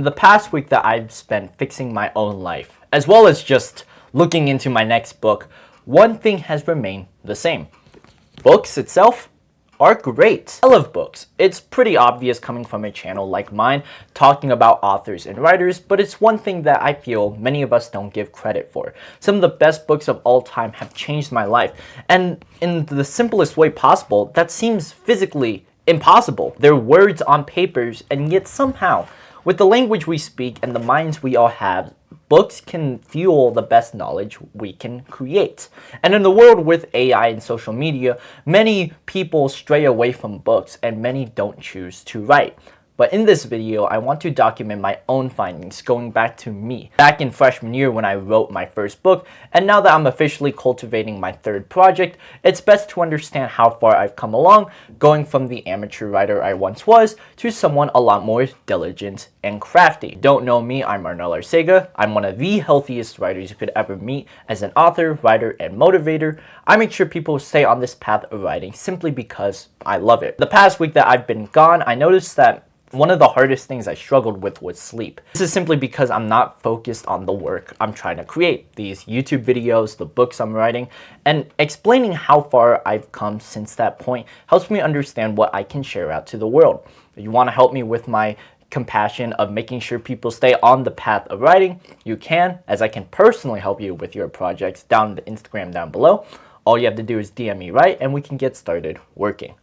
The past week that I've spent fixing my own life, as well as just looking into my next book, one thing has remained the same. Books itself are great. I love books. It's pretty obvious coming from a channel like mine talking about authors and writers, but it's one thing that I feel many of us don't give credit for. Some of the best books of all time have changed my life, and in the simplest way possible, that seems physically impossible. They're words on papers, and yet somehow, with the language we speak and the minds we all have, books can fuel the best knowledge we can create. And in the world with AI and social media, many people stray away from books and many don't choose to write. But in this video, I want to document my own findings going back to me, back in freshman year when I wrote my first book, and now that I'm officially cultivating my third project, it's best to understand how far I've come along, going from the amateur writer I once was to someone a lot more diligent and crafty. Don't know me, I'm Arnel Arcega. I'm one of the healthiest writers you could ever meet. As an author, writer, and motivator, I make sure people stay on this path of writing simply because I love it. The past week that I've been gone, I noticed that one of the hardest things I struggled with was sleep. This is simply because I'm not focused on the work I'm trying to create, these YouTube videos, the books I'm writing, and explaining how far I've come since that point helps me understand what I can share out to the world. If you want to help me with my compassion of making sure people stay on the path of writing, you can, as I can personally help you with your projects down the Instagram down below. All you have to do is DM me, right? And we can get started working.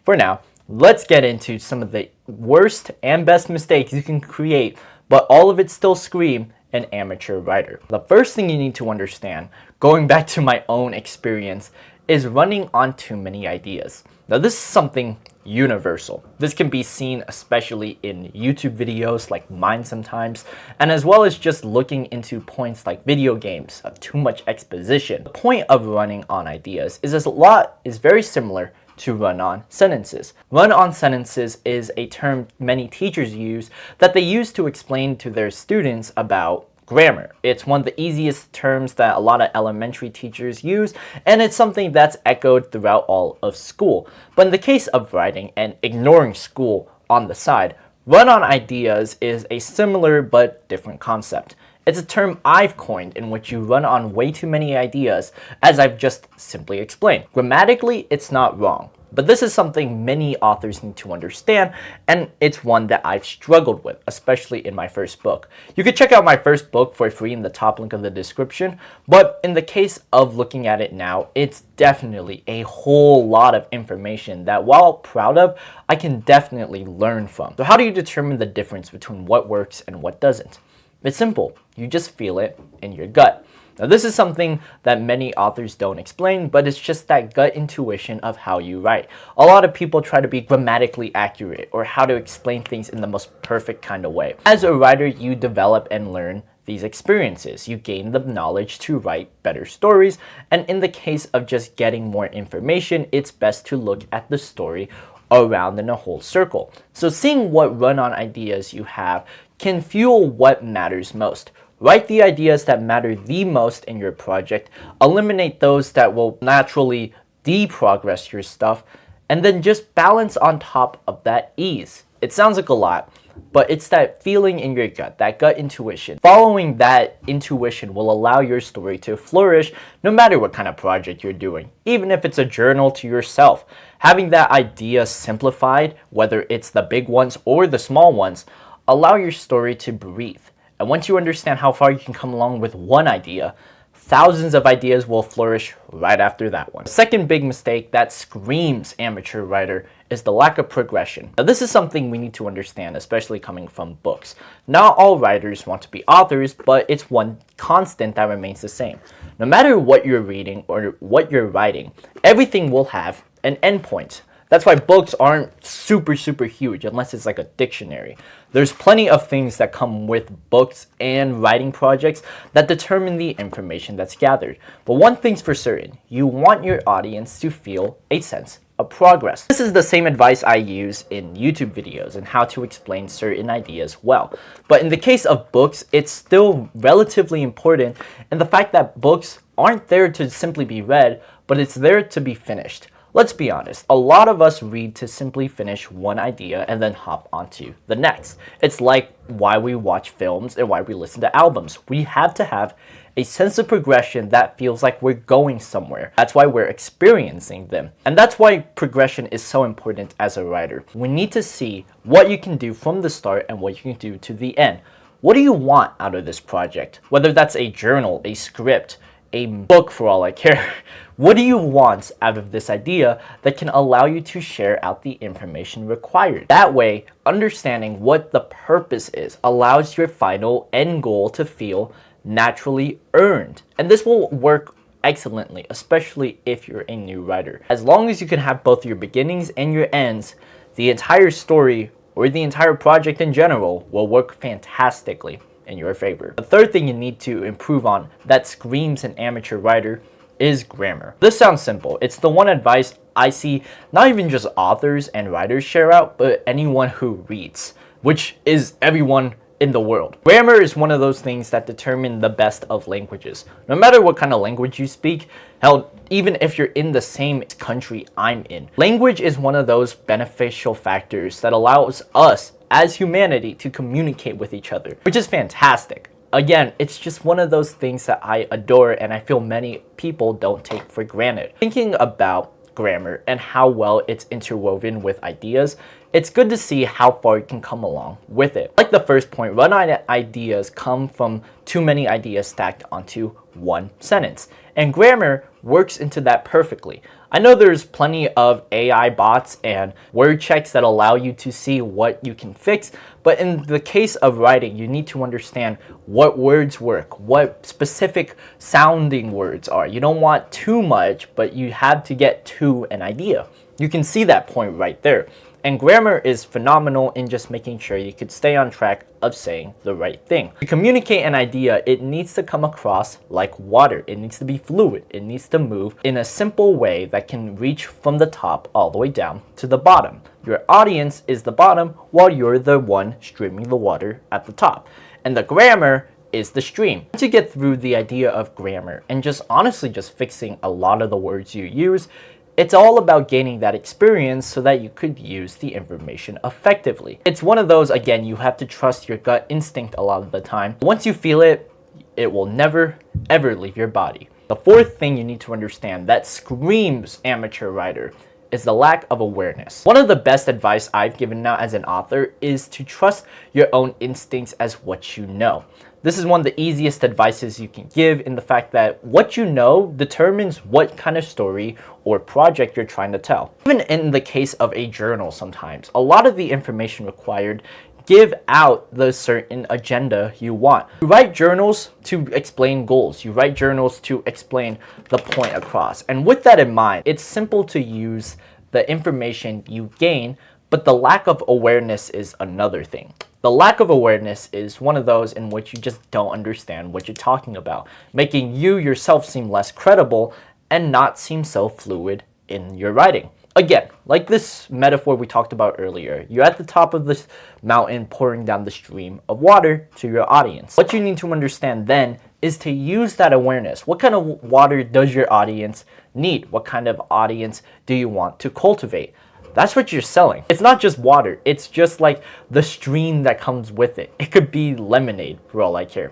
For now, let's get into some of the worst and best mistakes you can create, but all of it still scream an amateur writer. The first thing you need to understand, going back to my own experience, is running on too many ideas. Now this is something universal. This can be seen especially in YouTube videos like mine sometimes, and as well as just looking into points like video games of too much exposition. The point of running on ideas is very similar to run-on sentences. Run-on sentences is a term many teachers use that they use to explain to their students about grammar. It's one of the easiest terms that a lot of elementary teachers use, and it's something that's echoed throughout all of school. But in the case of writing and ignoring school on the side, run-on ideas is a similar but different concept. It's a term I've coined in which you run on way too many ideas, as I've just simply explained. Grammatically, it's not wrong, but this is something many authors need to understand, and it's one that I've struggled with, especially in my first book. You could check out my first book for free in the top link of the description, but in the case of looking at it now, it's definitely a whole lot of information that, while proud of, I can definitely learn from. So how do you determine the difference between what works and what doesn't? It's simple. You just feel it in your gut. Now this is something that many authors don't explain, but it's just that gut intuition of how you write. A lot of people try to be grammatically accurate or how to explain things in the most perfect kind of way. As a writer, you develop and learn these experiences. You gain the knowledge to write better stories, and in the case of just getting more information, it's best to look at the story around in a whole circle. So seeing what run-on ideas you have can fuel what matters most. Write the ideas that matter the most in your project, eliminate those that will naturally deprogress your stuff, and then just balance on top of that ease. It sounds like a lot, but it's that feeling in your gut, that gut intuition. Following that intuition will allow your story to flourish no matter what kind of project you're doing, even if it's a journal to yourself. Having that idea simplified, whether it's the big ones or the small ones, allow your story to breathe. And once you understand how far you can come along with one idea, thousands of ideas will flourish right after that one. The second big mistake that screams amateur writer is the lack of progression. Now this is something we need to understand, especially coming from books. Not all writers want to be authors, but it's one constant that remains the same. No matter what you're reading or what you're writing, everything will have an endpoint. That's why books aren't super huge unless it's like a dictionary. There's plenty of things that come with books and writing projects that determine the information that's gathered. But one thing's for certain, you want your audience to feel a sense of progress. This is the same advice I use in YouTube videos and how to explain certain ideas well. But in the case of books, it's still relatively important in the fact that books aren't there to simply be read, but it's there to be finished. Let's be honest, a lot of us read to simply finish one idea and then hop onto the next. It's like why we watch films and why we listen to albums. We have to have a sense of progression that feels like we're going somewhere. That's why we're experiencing them. And that's why progression is so important as a writer. We need to see what you can do from the start and what you can do to the end. What do you want out of this project? Whether that's a journal, a script, a book for all I care. What do you want out of this idea that can allow you to share out the information required? That way, understanding what the purpose is allows your final end goal to feel naturally earned. And this will work excellently, especially if you're a new writer. As long as you can have both your beginnings and your ends, the entire story or the entire project in general will work fantastically in your favor. The third thing you need to improve on that screams an amateur writer is grammar. This sounds simple. It's the one advice I see not even just authors and writers share out, but anyone who reads, which is everyone in the world. Grammar is one of those things that determine the best of languages. No matter what kind of language you speak, hell, even if you're in the same country I'm in. Language is one of those beneficial factors that allows us as humanity to communicate with each other, which is fantastic. Again, it's just one of those things that I adore and I feel many people don't take for granted. Thinking about grammar and how well it's interwoven with ideas, it's good to see how far you can come along with it. Like the first point, run ideas come from too many ideas stacked onto one sentence. And grammar works into that perfectly. I know there's plenty of AI bots and word checks that allow you to see what you can fix, but in the case of writing, you need to understand what words work, what specific sounding words are. You don't want too much, but you have to get to an idea. You can see that point right there. And grammar is phenomenal in just making sure you could stay on track of saying the right thing. To communicate an idea, it needs to come across like water. It needs to be fluid. It needs to move in a simple way that can reach from the top all the way down to the bottom. Your audience is the bottom while you're the one streaming the water at the top. And the grammar is the stream. To get through the idea of grammar and just honestly just fixing a lot of the words you use, it's all about gaining that experience so that you could use the information effectively. It's one of those, again, you have to trust your gut instinct a lot of the time. Once you feel it, it will never, ever leave your body. The fourth thing you need to understand that screams amateur writer is the lack of awareness. One of the best advice I've given now as an author is to trust your own instincts as what you know. This is one of the easiest advices you can give in the fact that what you know determines what kind of story or project you're trying to tell. Even in the case of a journal sometimes, a lot of the information required give out the certain agenda you want. You write journals to explain goals. You write journals to explain the point across. And with that in mind, it's simple to use the information you gain, but the lack of awareness is another thing. The lack of awareness is one of those in which you just don't understand what you're talking about, making you yourself seem less credible and not seem so fluid in your writing. Again, like this metaphor we talked about earlier, you're at the top of this mountain pouring down the stream of water to your audience. What you need to understand then is to use that awareness. What kind of water does your audience need? What kind of audience do you want to cultivate? That's what you're selling. It's not just water. It's just like the stream that comes with it. It could be lemonade for all I care.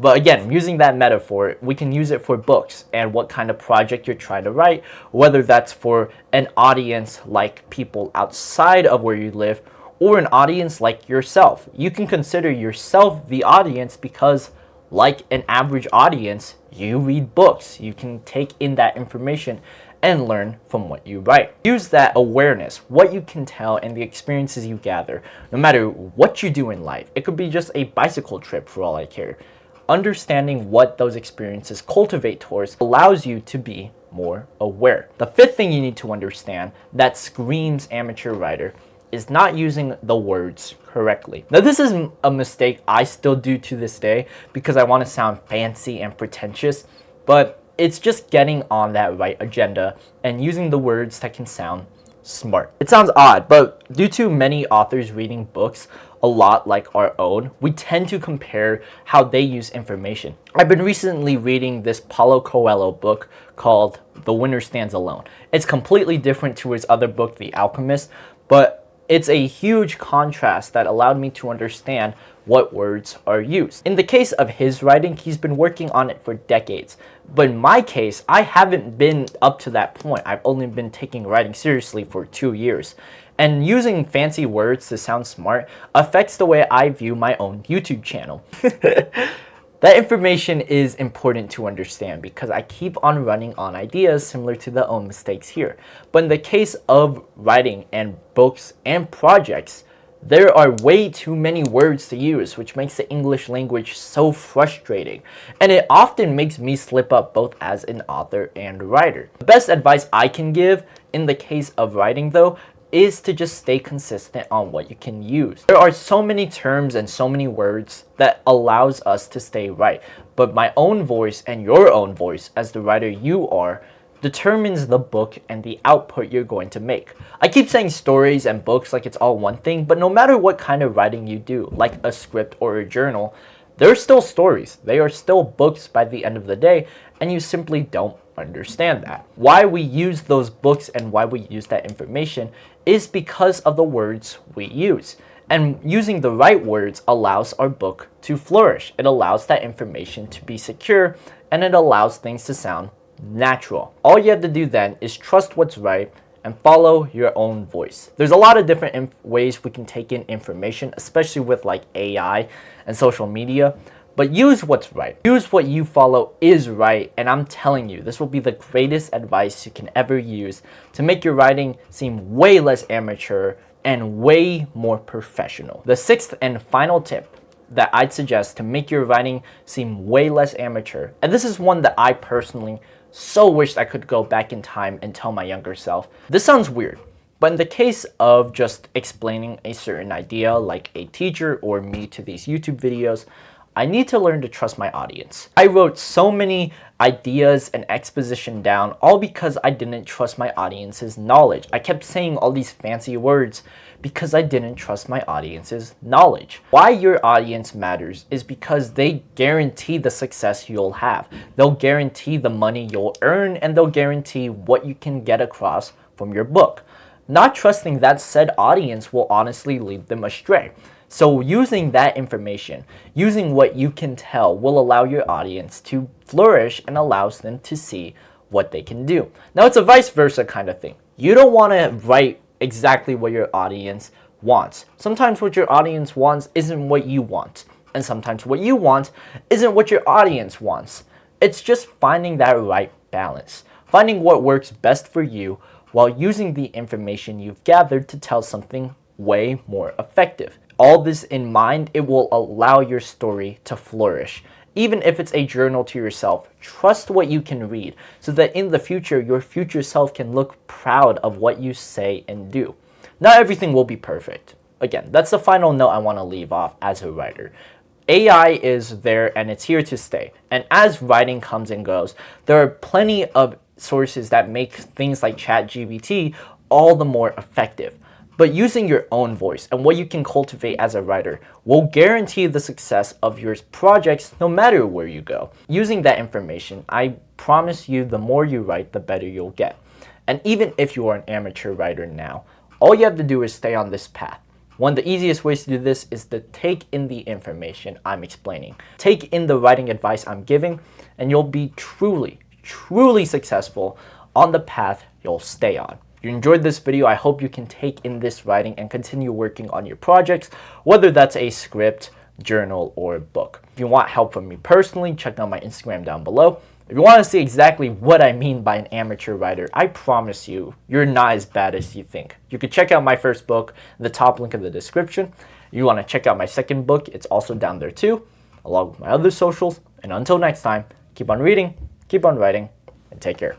But again, using that metaphor, we can use it for books and what kind of project you're trying to write, whether that's for an audience like people outside of where you live or an audience like yourself. You can consider yourself the audience because, like an average audience, you read books. You can take in that information and learn from what you write. Use that awareness, what you can tell, and the experiences you gather, no matter what you do in life. It could be just a bicycle trip for all I care. Understanding what those experiences cultivate towards allows you to be more aware. The fifth thing you need to understand that screams amateur writer is not using the words correctly. Now, this is a mistake I still do to this day because I want to sound fancy and pretentious, but it's just getting on that right agenda and using the words that can sound smart. It sounds odd, but due to many authors reading books a lot like our own, we tend to compare how they use information. I've been recently reading this Paulo Coelho book called The Winner Stands Alone. It's completely different to his other book, The Alchemist, but it's a huge contrast that allowed me to understand what words are used. In the case of his writing, he's been working on it for decades. But in my case, I haven't been up to that point. I've only been taking writing seriously for 2 years. And using fancy words to sound smart affects the way I view my own YouTube channel. That information is important to understand because I keep on running on ideas similar to the own mistakes here. But in the case of writing and books and projects, there are way too many words to use, which makes the English language so frustrating. And it often makes me slip up both as an author and writer. The best advice I can give in the case of writing though is to just stay consistent on what you can use. There are so many terms and so many words that allows us to stay right, but my own voice and your own voice as the writer you are determines the book and the output you're going to make. I keep saying stories and books like it's all one thing, but no matter what kind of writing you do, like a script or a journal, they're still stories. They are still books by the end of the day, and you simply don't understand that. Why we use those books and why we use that information is because of the words we use. And using the right words allows our book to flourish. It allows that information to be secure, and it allows things to sound natural. All you have to do then is trust what's right and follow your own voice. There's a lot of different ways we can take in information, especially with like AI and social media, but use what's right. Use what you follow is right, and I'm telling you, this will be the greatest advice you can ever use to make your writing seem way less amateur and way more professional. The sixth and final tip that I'd suggest to make your writing seem way less amateur, and this is one that I personally so wished I could go back in time and tell my younger self. This sounds weird, but in the case of just explaining a certain idea like a teacher or me to these YouTube videos, I need to learn to trust my audience. I wrote so many ideas and exposition down all because I didn't trust my audience's knowledge. I kept saying all these fancy words because I didn't trust my audience's knowledge. Why your audience matters is because they guarantee the success you'll have. They'll guarantee the money you'll earn, and they'll guarantee what you can get across from your book. Not trusting that said audience will honestly lead them astray. So using that information, using what you can tell, will allow your audience to flourish and allows them to see what they can do. Now it's a vice versa kind of thing. You don't want to write exactly what your audience wants. Sometimes what your audience wants isn't what you want. And sometimes what you want isn't what your audience wants. It's just finding that right balance. Finding what works best for you while using the information you've gathered to tell something way more effective. All this in mind, it will allow your story to flourish. Even if it's a journal to yourself, trust what you can read so that in the future, your future self can look proud of what you say and do. Not everything will be perfect. Again, that's the final note I want to leave off as a writer. AI is there and it's here to stay. And as writing comes and goes, there are plenty of sources that make things like ChatGPT all the more effective. But using your own voice and what you can cultivate as a writer will guarantee the success of your projects no matter where you go. Using that information, I promise you the more you write, the better you'll get. And even if you are an amateur writer now, all you have to do is stay on this path. One of the easiest ways to do this is to take in the information I'm explaining. Take in the writing advice I'm giving, and you'll be truly, truly successful on the path you'll stay on. If you enjoyed this video, I hope you can take in this writing and continue working on your projects, whether that's a script, journal, or book. If you want help from me personally, check out my Instagram down below. If you want to see exactly what I mean by an amateur writer, I promise you, you're not as bad as you think. You could check out my first book, the top link in the description. If you want to check out my second book, it's also down there too, along with my other socials. And until next time, keep on reading, keep on writing, and take care.